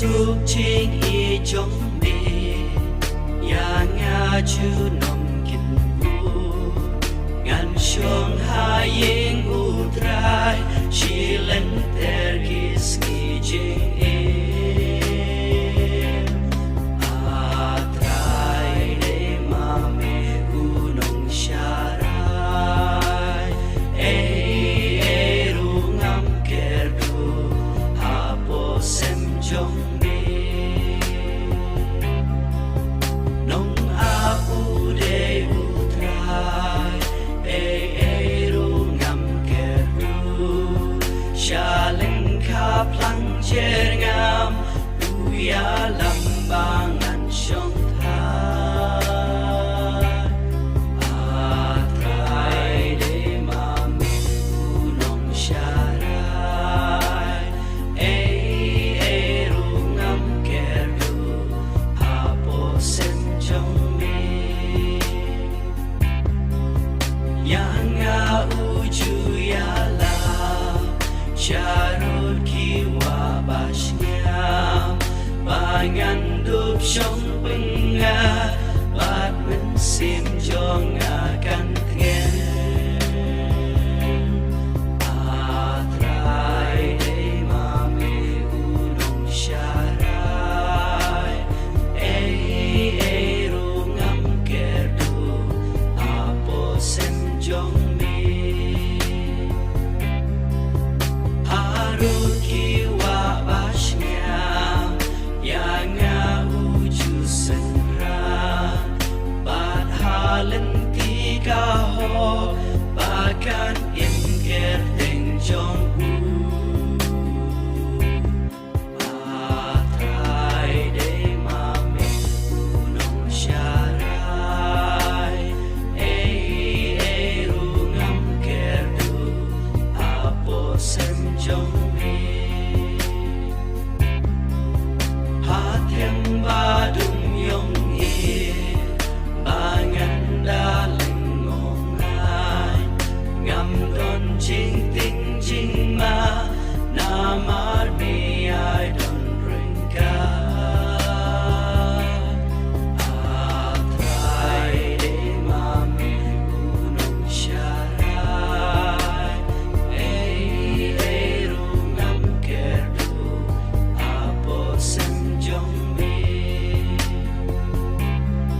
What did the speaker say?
suk ching i chong de ya nga chu nom kin bu ngan shong ha ying u trai shi len ter kis ki jing e a trai de ma me u nong sharai e ru ngam ker du ha po sem jong cher ngam uya lambangan song thai atrai de mami unong sharai ru ngam kerdu apo sem jong me yang uju ya la charut kiwa bashnyam bangan dup shong penga bat men sim jong